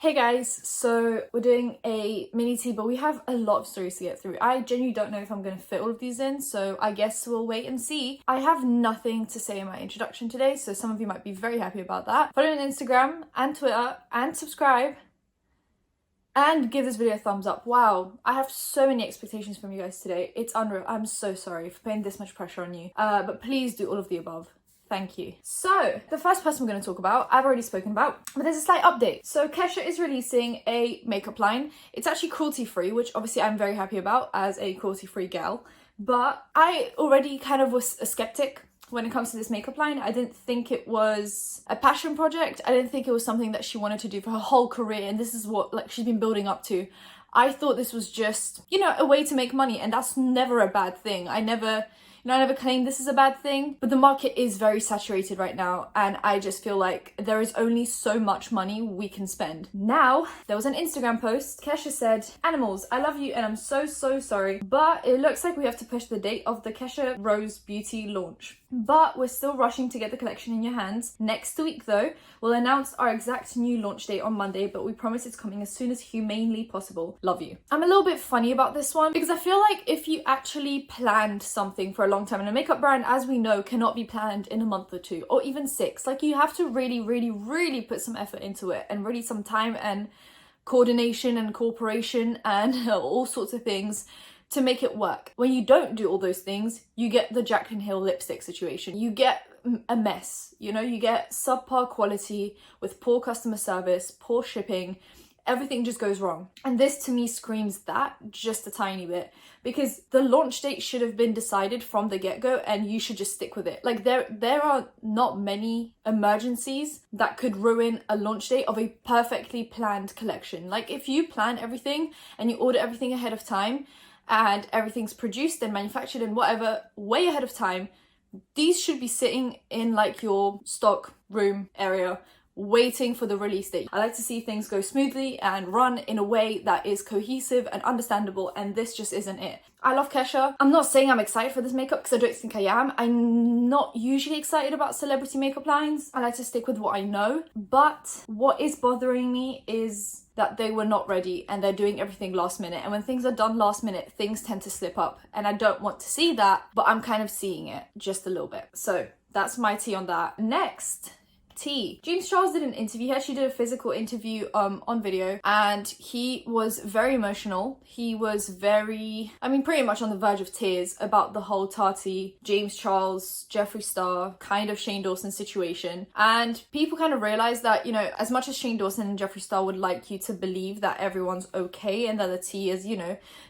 Hey guys, so we're doing a mini tea, but we have a lot of stories to get through. I genuinely don't know if I'm going to fit all of these in, so I guess we'll wait and see. I have nothing to say in my introduction today, so some of you might be very happy about that. Follow me on Instagram and Twitter and subscribe and give this video a thumbs up. Wow, I have so many expectations from you guys today. It's unreal. I'm so sorry for putting this much pressure on you, but please do all of the above. Thank you. So, the first person we're going to talk about, I've already spoken about, but there's a slight update. So, Kesha is releasing a makeup line. It's actually cruelty-free, which obviously I'm very happy about as a cruelty-free gal. But I already kind of was a skeptic when it comes to this makeup line. I didn't think it was a passion project. I didn't think it was something that she wanted to do for her whole career, and this is what she's been building up to. I thought this was just, a way to make money, and that's never a bad thing. I never claimed this is a bad thing, but the market is very saturated right now, and I just feel like there is only so much money we can spend. Now, there was an Instagram post. Kesha said, "Animals, I love you and I'm so sorry, but it looks like we have to push the date of the Kesha Rose Beauty launch. But we're still rushing to get the collection in your hands. Next week though, we'll announce our exact new launch date on Monday, but we promise it's coming as soon as humanely possible. Love you." I'm a little bit funny about this one because I feel like if you actually planned something for a long time, and a makeup brand, as we know, cannot be planned in a month or two or even 6. Like, you have to really put some effort into it, and really some time and coordination and cooperation and all sorts of things to make it work. When you don't do all those things, you get the Jaclyn Hill lipstick situation. You get a mess, you get subpar quality with poor customer service, poor shipping. Everything just goes wrong. And this to me screams that just a tiny bit, because the launch date should have been decided from the get-go and you should just stick with it. Like, there are not many emergencies that could ruin a launch date of a perfectly planned collection. Like, if you plan everything and you order everything ahead of time and everything's produced and manufactured and whatever way ahead of time, these should be sitting in like your stock room area waiting for the release date. I like to see things go smoothly and run in a way that is cohesive and understandable, and this just isn't it. I love Kesha. I'm not saying I'm excited for this makeup because I don't think I am. I'm not usually excited about celebrity makeup lines. I like to stick with what I know. But what is bothering me is that they were not ready and they're doing everything last minute. And when things are done last minute, things tend to slip up. And I don't want to see that, but I'm kind of seeing it just a little bit. So that's my tea on that. Next, James Charles did an interview. He actually did a physical interview on video, and he was very emotional. He was very, pretty much on the verge of tears about the whole Tati, James Charles, Jeffree Star, kind of Shane Dawson situation. And people kind of realized that, as much as Shane Dawson and Jeffree Star would like you to believe that everyone's okay and that the tea is,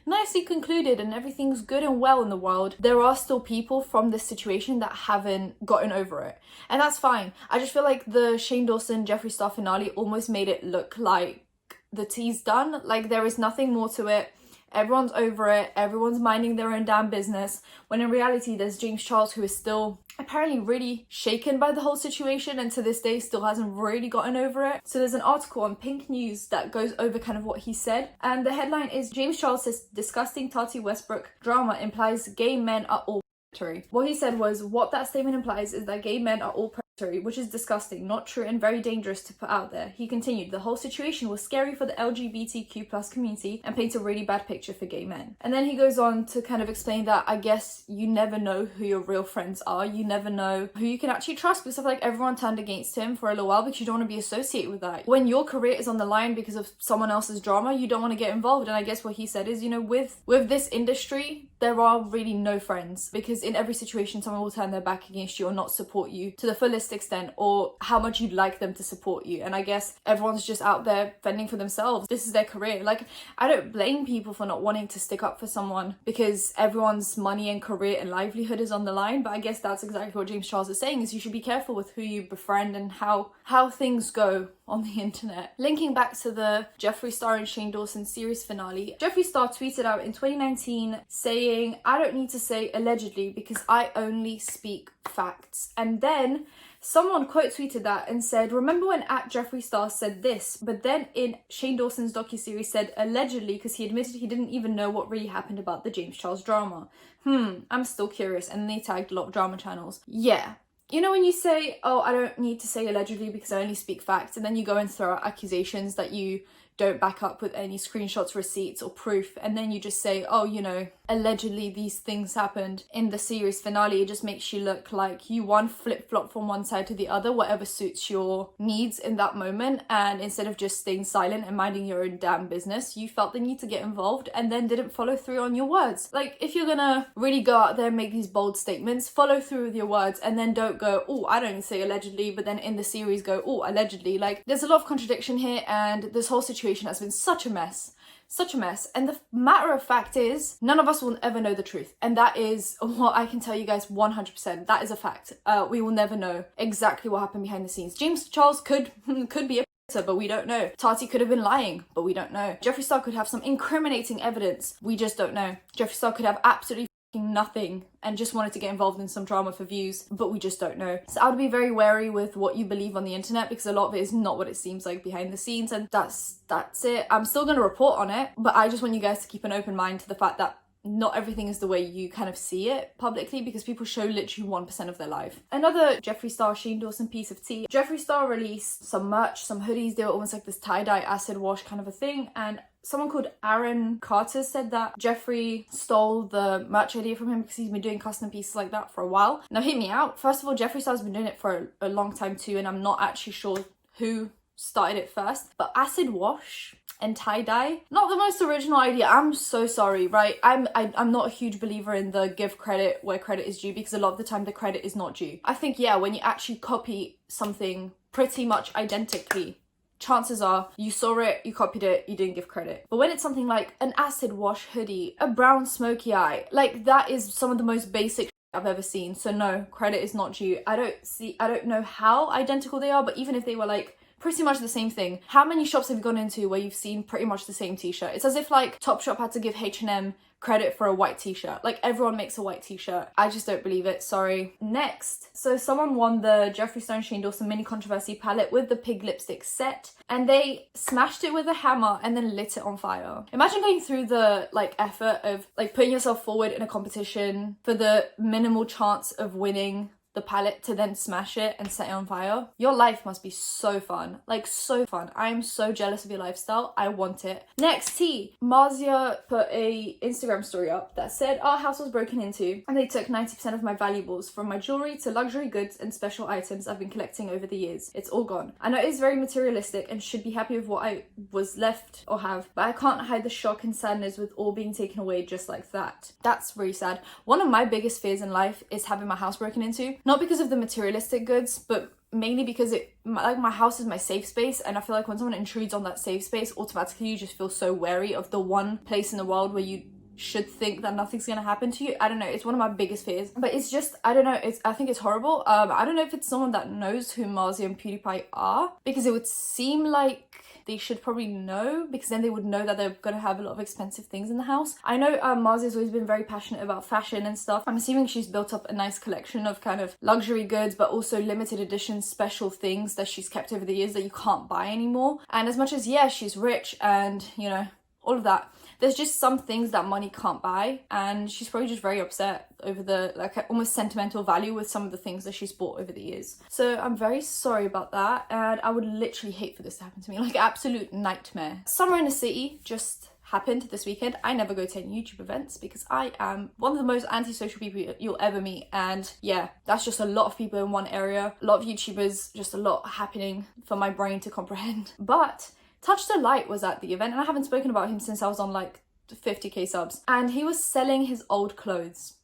nicely concluded and everything's good and well in the world, there are still people from this situation that haven't gotten over it. And that's fine. I just feel like the Shane Dawson Jeffree Star finale almost made it look like the tea's done. Like, there is nothing more to it. Everyone's over it. Everyone's minding their own damn business. When in reality, there's James Charles, who is still apparently really shaken by the whole situation, and to this day still hasn't really gotten over it. So there's an article on Pink News that goes over kind of what he said. And the headline is, "James Charles says disgusting Tati Westbrook drama implies gay men are all predatory." What he said was, what that statement implies is that gay men are all predatory, which is disgusting, not true, and very dangerous to put out there. He continued, "The whole situation was scary for the LGBTQ+ community and paints a really bad picture for gay men." And then he goes on to kind of explain that I guess you never know who your real friends are. You never know who you can actually trust, because I feel like everyone turned against him for a little while because you don't want to be associated with that. When your career is on the line because of someone else's drama, you don't want to get involved. And I guess what he said is, with this industry, there are really no friends, because in every situation someone will turn their back against you or not support you to the fullest extent, or how much you'd like them to support you. And I guess everyone's just out there fending for themselves. This is their career. Like, I don't blame people for not wanting to stick up for someone because everyone's money and career and livelihood is on the line. But I guess that's exactly what James Charles is saying, is you should be careful with who you befriend and how things go on the internet. Linking back to the Jeffree Star and Shane Dawson series finale, Jeffree Star tweeted out in 2019 saying, "I don't need to say allegedly because I only speak facts." And then someone quote tweeted that and said, "Remember when @Jeffree Star said this, but then in Shane Dawson's docuseries said allegedly because he admitted he didn't even know what really happened about the James Charles drama. I'm still curious." And they tagged a lot of drama channels. Yeah, You know when you say, oh, I don't need to say allegedly because I only speak facts, and then you go and throw out accusations that you don't back up with any screenshots, receipts, or proof, and then you just say, oh, you know, allegedly these things happened in the series finale. It just makes you look like you flip-flop from one side to the other, whatever suits your needs in that moment, and instead of just staying silent and minding your own damn business, you felt the need to get involved and then didn't follow through on your words. Like, if you're gonna really go out there and make these bold statements, follow through with your words, and then don't go, oh, I don't say allegedly, but then in the series go, oh, allegedly. Like, there's a lot of contradiction here, and this whole situation has been such a mess. Such a mess. And the matter of fact is, none of us will ever know the truth. And that is what I can tell you guys 100%. That is a fact. We will never know exactly what happened behind the scenes. James Charles could be a but we don't know. Tati could have been lying, but we don't know. Jeffree Star could have some incriminating evidence. We just don't know. Jeffree Star could have absolutely nothing and just wanted to get involved in some drama for views, but we just don't know. So I would be very wary with what you believe on the internet, because a lot of it is not what it seems like behind the scenes, and that's it. I'm still going to report on it, but I just want you guys to keep an open mind to the fact that not everything is the way you kind of see it publicly, because people show literally 1% of their life. Another Jeffree Star, Shane Dawson piece of tea. Jeffree Star released some merch, some hoodies. They were almost like this tie-dye acid wash kind of a thing, and someone called Aaron Carter said that Jeffree stole the merch idea from him because he's been doing custom pieces like that for a while. Now, hear me out. First of all, Jeffree Star's been doing it for a long time too, and I'm not actually sure who started it first, but acid wash and tie-dye, not the most original idea. I'm so sorry, right? I'm not a huge believer in the give credit where credit is due, because a lot of the time the credit is not due. I think, yeah, when you actually copy something pretty much identically, chances are you saw it, you copied it, you didn't give credit. But when it's something like an acid wash hoodie, a brown smoky eye, like that is some of the most basic I've ever seen. So no, credit is not due. I don't know how identical they are, but even if they were like pretty much the same thing, how many shops have you gone into where you've seen pretty much the same t-shirt? It's as if like Topshop had to give H&M credit for a white t-shirt. Like, everyone makes a white t-shirt. I just don't believe it, sorry. Next, so someone won the Jeffree Star and Shane Dawson mini controversy palette with the pig lipstick set, and they smashed it with a hammer and then lit it on fire. Imagine going through the like effort of like putting yourself forward in a competition for the minimal chance of winning the palette to then smash it and set it on fire. Your life must be so fun, like so fun. I'm so jealous of your lifestyle. I want it. Next, tea. Marzia put a Instagram story up that said, our house was broken into and they took 90% of my valuables, from my jewelry to luxury goods and special items I've been collecting over the years. It's all gone. I know it's very materialistic and should be happy with what I was left or have, but I can't hide the shock and sadness with all being taken away just like that. That's really sad. One of my biggest fears in life is having my house broken into. Not because of the materialistic goods, but mainly because my house is my safe space, and I feel like when someone intrudes on that safe space, automatically you just feel so wary of the one place in the world where you should think that nothing's gonna happen to you. I don't know, it's one of my biggest fears, but it's just, I don't know, I think it's horrible. I don't know if it's someone that knows who Marzia and PewDiePie are, because it would seem like they should probably know, because then they would know that they're gonna have a lot of expensive things in the house. I know Marzia's always been very passionate about fashion and stuff. I'm assuming she's built up a nice collection of kind of luxury goods, but also limited edition special things that she's kept over the years that you can't buy anymore. And as much as, yeah, she's rich and, you know, all of that, there's just some things that money can't buy, and she's probably just very upset over the like almost sentimental value with some of the things that she's bought over the years. So I'm very sorry about that, and I would literally hate for this to happen to me, like absolute nightmare. Summer in the City just happened this weekend. I never go to any YouTube events because I am one of the most antisocial people you'll ever meet, and yeah, that's just a lot of people in one area, a lot of YouTubers, just a lot happening for my brain to comprehend. But Touch the Light was at the event, and I haven't spoken about him since I was on like 50k subs, and he was selling his old clothes.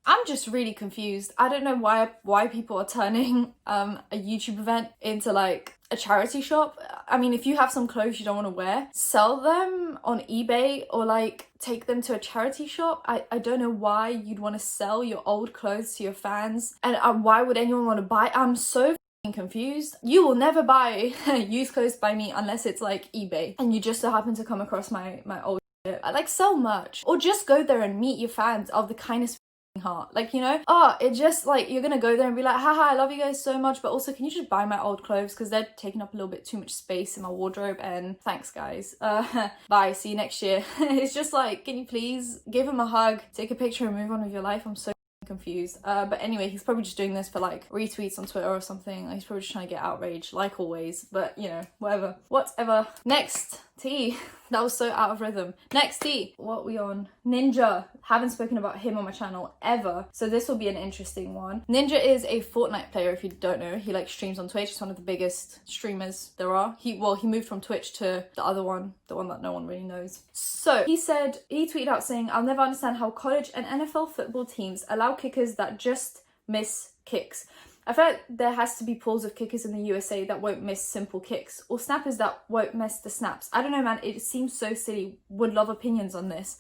I'm just really confused. I don't know why people are turning a YouTube event into like a charity shop. I mean, if you have some clothes you don't want to wear, sell them on eBay or like take them to a charity shop. I don't know why you'd want to sell your old clothes to your fans, and why would anyone want to buy? I'm so confused. You will never buy used clothes by me unless it's like eBay and you just so happen to come across my old shit. I like sell merch, or just go there and meet your fans of the kindest heart, like, you know, it just like you're gonna go there and be like, haha, I love you guys so much, but also can you just buy my old clothes because they're taking up a little bit too much space in my wardrobe, and thanks guys, bye, see you next year. It's just like, can you please give him a hug, take a picture and move on with your life? I'm so confused. But anyway, he's probably just doing this for like retweets on Twitter or something. Like, he's probably just trying to get outraged, like always. But you know, whatever. Next T. That was so out of rhythm. Next T. What are we on? Ninja. Haven't spoken about him on my channel ever, so this will be an interesting one. Ninja is a Fortnite player, if you don't know. He like streams on Twitch. He's one of the biggest streamers there are. He moved from Twitch to the other one, the one that no one really knows. So he tweeted out saying, "I'll never understand how college and NFL football teams allow kickers that just miss kicks. I feel like there has to be pools of kickers in the USA that won't miss simple kicks, or snappers that won't miss the snaps. I don't know, man, it seems so silly. Would love opinions on this."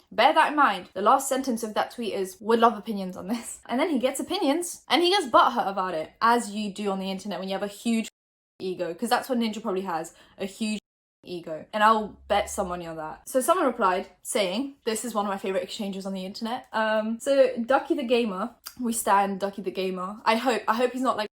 Bear that in mind. The last sentence of that tweet is, "would love opinions on this." And then he gets opinions and he gets butthurt about it, as you do on the internet when you have a huge ego, because that's what Ninja probably has, a huge ego, and I'll bet some money on that. So someone replied saying, this is one of my favorite exchanges on the internet. So Ducky the Gamer, we stand Ducky the Gamer. I hope he's not like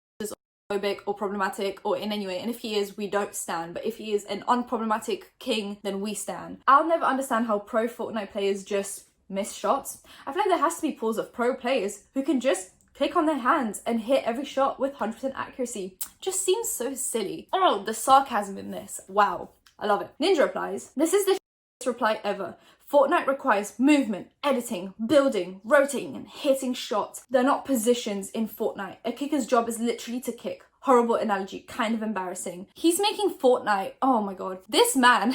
phobic or problematic or in any way, and if he is, we don't stand, but if he is an unproblematic king, then we stand. I'll never understand how pro Fortnite players just miss shots. I feel like there has to be pools of pro players who can just click on their hands and hit every shot with 100% accuracy. Just seems so silly. Oh, the sarcasm in this. Wow. I love it. Ninja replies, "This is the reply ever. Fortnite requires movement, editing, building, rotating, and hitting shots. They're not positions in Fortnite. A kicker's job is literally to kick." Horrible analogy, kind of embarrassing. He's making Fortnite, oh my god. This man,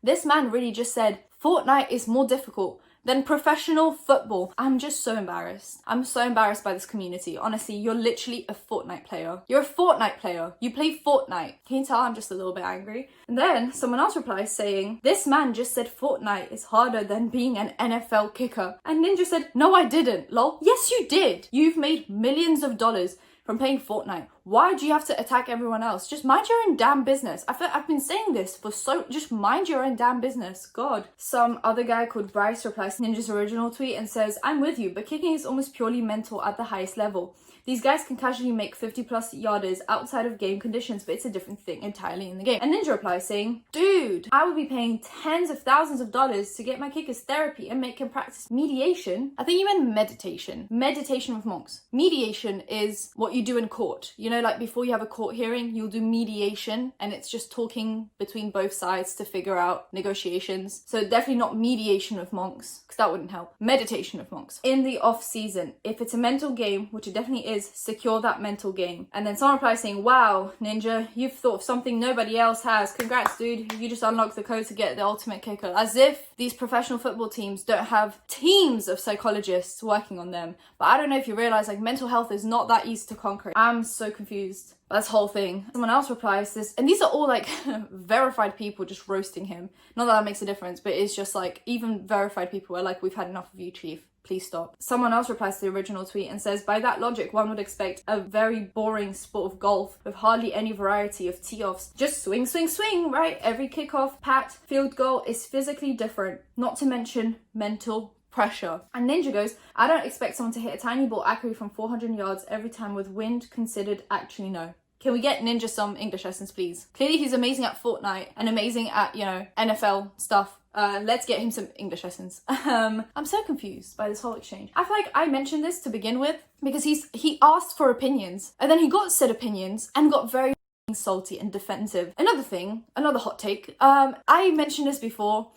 this man really just said, Fortnite is more difficult than professional football. I'm just so embarrassed. I'm so embarrassed by this community. Honestly, you're literally a Fortnite player. You're a Fortnite player. You play Fortnite. Can you tell I'm just a little bit angry? And then someone else replies saying, "This man just said Fortnite is harder than being an NFL kicker." And Ninja said, "No, I didn't, lol." Yes, you did. You've made millions of dollars from playing Fortnite. Why do you have to attack everyone else? Just mind your own damn business. I've been saying this for just mind your own damn business. God. Some other guy called Bryce replies to Ninja's original tweet and says, "I'm with you, but kicking is almost purely mental at the highest level. These guys can casually make 50+ yarders outside of game conditions, but it's a different thing entirely in the game." And Ninja replies saying, "Dude, I would be paying tens of thousands of dollars to get my kickers therapy and make him practice mediation." I think you meant meditation. Meditation with monks. Mediation is what you do in court. You know, like before you have a court hearing, you'll do mediation, and it's just talking between both sides to figure out negotiations. So definitely not mediation with monks, because that wouldn't help. Meditation with monks. In the off season, if it's a mental game, which it definitely is, secure that mental game. And then someone replies saying, "Wow, Ninja, you've thought of something nobody else has. Congrats, dude. You just unlocked the code to get the ultimate kicker." As if these professional football teams don't have teams of psychologists working on them. But I don't know if you realize, like, mental health is not that easy to conquer. I'm so confused by this whole thing. Someone else replies this, and these are all like verified people just roasting him. Not that makes a difference, but it's just like, even verified people are like, "We've had enough of you, chief. Please stop." Someone else replies to the original tweet and says, "By that logic, one would expect a very boring sport of golf with hardly any variety of tee-offs. Just swing, swing, swing, right? Every kickoff, pat, field goal is physically different, not to mention mental pressure." And Ninja goes, "I don't expect someone to hit a tiny ball accurately from 400 yards every time with wind considered. Actually, no." Can we get Ninja some English lessons, please? Clearly he's amazing at Fortnite and amazing at, you know, NFL stuff. Let's get him some English lessons. I'm so confused by this whole exchange. I feel like I mentioned this to begin with because he asked for opinions, and then he got said opinions and got very salty and defensive. Another hot take. I mentioned this before,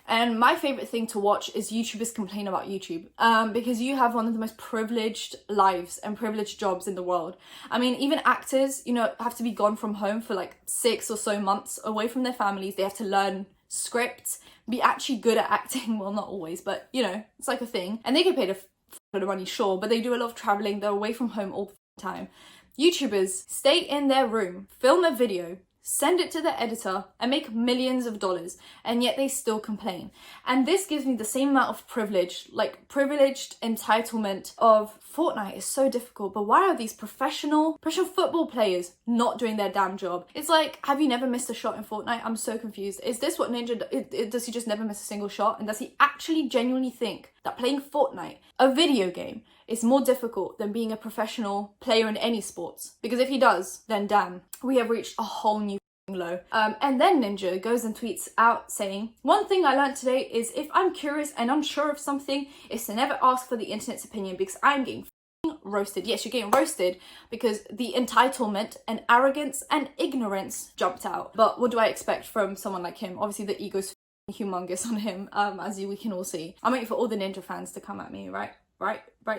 and my favorite thing to watch is YouTubers complain about YouTube, because you have one of the most privileged lives and privileged jobs in the world. I mean, even actors, you know, have to be gone from home for like 6 or so months away from their families. They have to learn scripts, be actually good at acting. Well, not always, but you know, it's like a thing. And they get paid a lot of money, sure, but they do a lot of traveling. They're away from home all the time. YouTubers stay in their room, film a video, send it to the editor, and make millions of dollars, and yet they still complain. And this gives me the same amount of privilege, like privileged entitlement of Fortnite is so difficult, but why are these professional football players not doing their damn job? It's like, have you never missed a shot in Fortnite? I'm so confused. Is this what Ninja, does he just never miss a single shot? And does he actually genuinely think that playing Fortnite, a video game, is more difficult than being a professional player in any sports? Because if he does, then damn, we have reached a whole new low. And then Ninja goes and tweets out saying, "One thing I learned today is if I'm curious and unsure of something, is to never ask for the internet's opinion because I'm getting roasted." Yes, you're getting roasted because the entitlement and arrogance and ignorance jumped out. But what do I expect from someone like him? Obviously the ego's humongous on him, as we can all see. I'm waiting for all the Ninja fans to come at me, right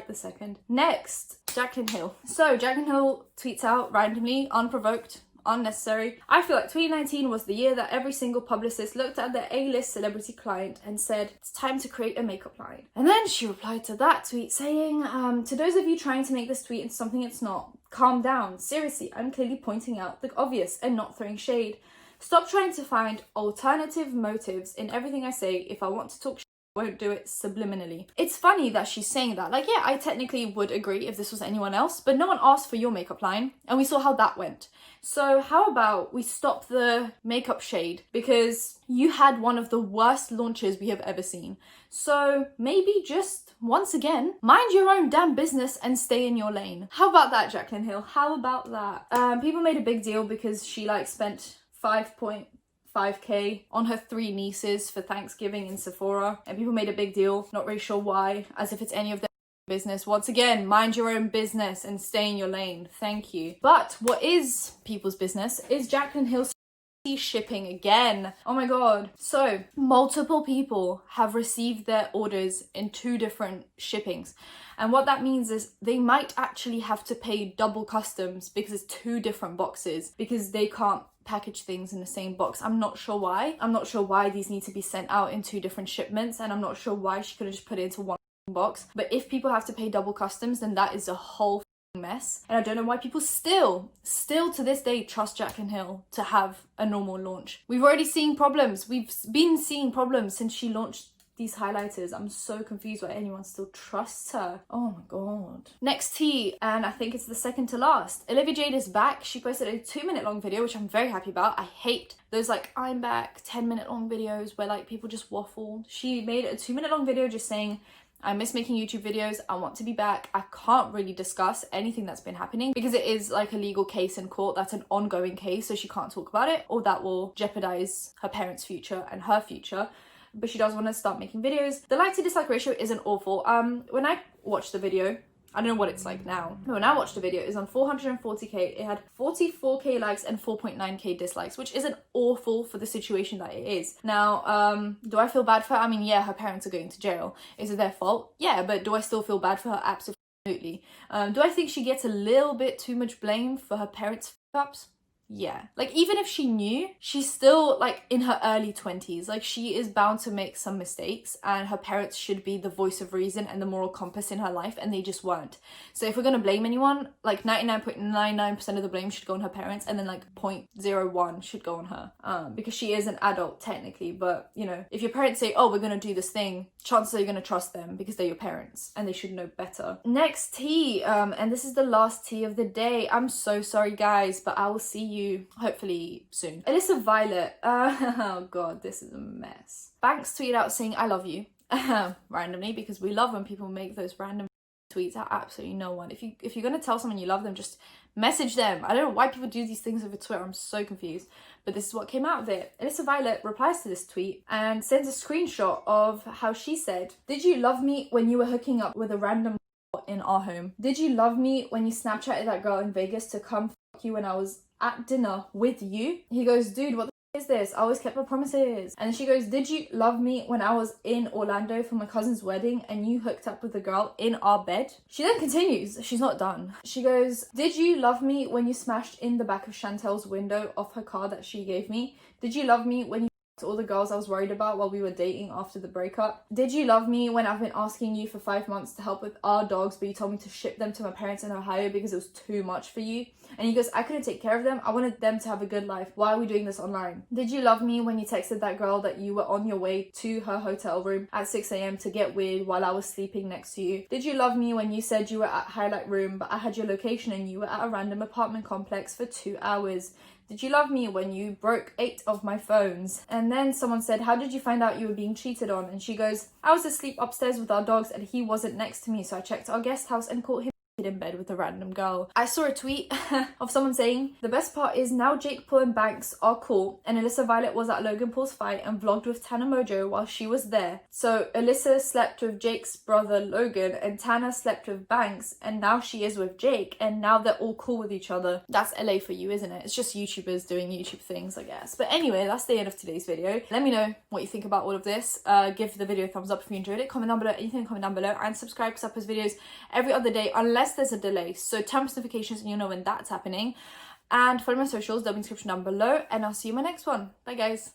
the second. Next, Jaclyn Hill. So Jaclyn Hill tweets out randomly, unprovoked, unnecessary, "I feel like 2019 was the year that every single publicist looked at their A-list celebrity client and said, it's time to create a makeup line." And then she replied to that tweet saying, "To those of you trying to make this tweet into something it's not, calm down. Seriously, I'm clearly pointing out the obvious and not throwing shade. Stop trying to find alternative motives in everything I say. If I want to talk shit, I won't do it subliminally." It's funny that she's saying that. Like, yeah, I technically would agree if this was anyone else, but no one asked for your makeup line, and we saw how that went. So how about we stop the makeup shade, because you had one of the worst launches we have ever seen. So maybe just, once again, mind your own damn business and stay in your lane. How about that, Jaclyn Hill? How about that? People made a big deal because she spent 5.5k on her 3 nieces for Thanksgiving in Sephora, and people made a big deal, not really sure why, as if it's any of their business. Once again, mind your own business and stay in your lane. Thank you. But what is people's business is Jaclyn Hill's shipping again. Oh my god. So multiple people have received their orders in 2 different shippings, and what that means is they might actually have to pay double customs because it's 2 different boxes, because they can't package things in the same box. I'm not sure why. I'm not sure why these need to be sent out in 2 different shipments, and I'm not sure why she could have just put it into one box. But if people have to pay double customs, then that is a whole mess, and I don't know why people still to this day trust Jaclyn Hill to have a normal launch. We've already seen problems. We've been seeing problems since she launched these highlighters. I'm so confused why anyone still trusts her. Oh my god. Next tea, and I think it's the second to last. Olivia Jade is back. She posted a 2-minute long video, which I'm very happy about. I hate those I'm back 10-minute long videos where people just waffle. She made a 2-minute long video just saying, "I miss making YouTube videos. I want to be back." I can't really discuss anything that's been happening because it is a legal case in court. That's an ongoing case, so she can't talk about it, or that will jeopardize her parents' future and her future. But she does want to start making videos. The like to dislike ratio isn't awful. When I watched the video, I don't know what it's like now, but when I watched the video, it was on 440k. It had 44k likes and 4.9k dislikes, which isn't awful for the situation that it is. Now, do I feel bad for her? I mean, yeah, her parents are going to jail. Is it their fault? Yeah, but do I still feel bad for her? Absolutely. Do I think she gets a little bit too much blame for her parents' f-ups? Yeah. Even if she knew, she's still in her early 20s. She is bound to make some mistakes, and her parents should be the voice of reason and the moral compass in her life, and they just weren't. So if we're gonna blame anyone, 99.99% of the blame should go on her parents, and then 0.01 should go on her. Because she is an adult technically, but if your parents say, "Oh, we're gonna do this thing," chances are you're gonna trust them because they're your parents and they should know better. Next tea, and this is the last tea of the day. I'm so sorry guys, but I will see you hopefully soon. Alyssa Violet, oh god, this is a mess. Banks tweeted out saying, "I love you," randomly, because we love when people make those random tweets at absolutely no one. If you're gonna tell someone you love them, just message them. I don't know why people do these things over Twitter. I'm so confused. But this is what came out of it. Alyssa Violet replies to this tweet and sends a screenshot of how she said, "Did you love me when you were hooking up with a random in our home? Did you love me when you Snapchatted that girl in Vegas to come fuck you when I was at dinner with you?" He goes, "Dude, what the f is this? I always kept my promises." And then she goes, "Did you love me when I was in Orlando for my cousin's wedding and you hooked up with a girl in our bed?" She then continues, she's not done. She goes, "Did you love me when you smashed in the back of Chantel's window of her car that she gave me? Did you love me when you to all the girls I was worried about while we were dating after the breakup? Did you love me when I've been asking you for 5 months to help with our dogs, but you told me to ship them to my parents in Ohio because it was too much for you?" And he goes, "I couldn't take care of them. I wanted them to have a good life. Why are we doing this online? Did you love me when you texted that girl that you were on your way to her hotel room at 6 a.m. to get weird while I was sleeping next to you? Did you love me when you said you were at Highlight Room, but I had your location and you were at a random apartment complex for 2 hours? Did you love me when you broke 8 of my phones?" And then someone said, "How did you find out you were being cheated on?" And she goes, "I was asleep upstairs with our dogs and he wasn't next to me, so I checked our guest house and caught him in bed with a random girl. I saw a tweet of someone saying, the best part is now Jake Paul and Banks are cool, and Alyssa Violet was at Logan Paul's fight and vlogged with Tana Mojo while she was there. So Alyssa slept with Jake's brother Logan and Tana slept with Banks, and now she is with Jake, and now they're all cool with each other. That's LA for you, isn't it? It's just YouTubers doing YouTube things, I guess. But anyway, that's the end of today's video. Let me know what you think about all of this. Give the video a thumbs up if you enjoyed it. Comment down below anything, comment down below, and subscribe because I post videos every other day unless there's a delay. So turn notifications and you'll know when that's happening. And follow my socials, they'll be in the description down below, and I'll see you in my next one. Bye guys.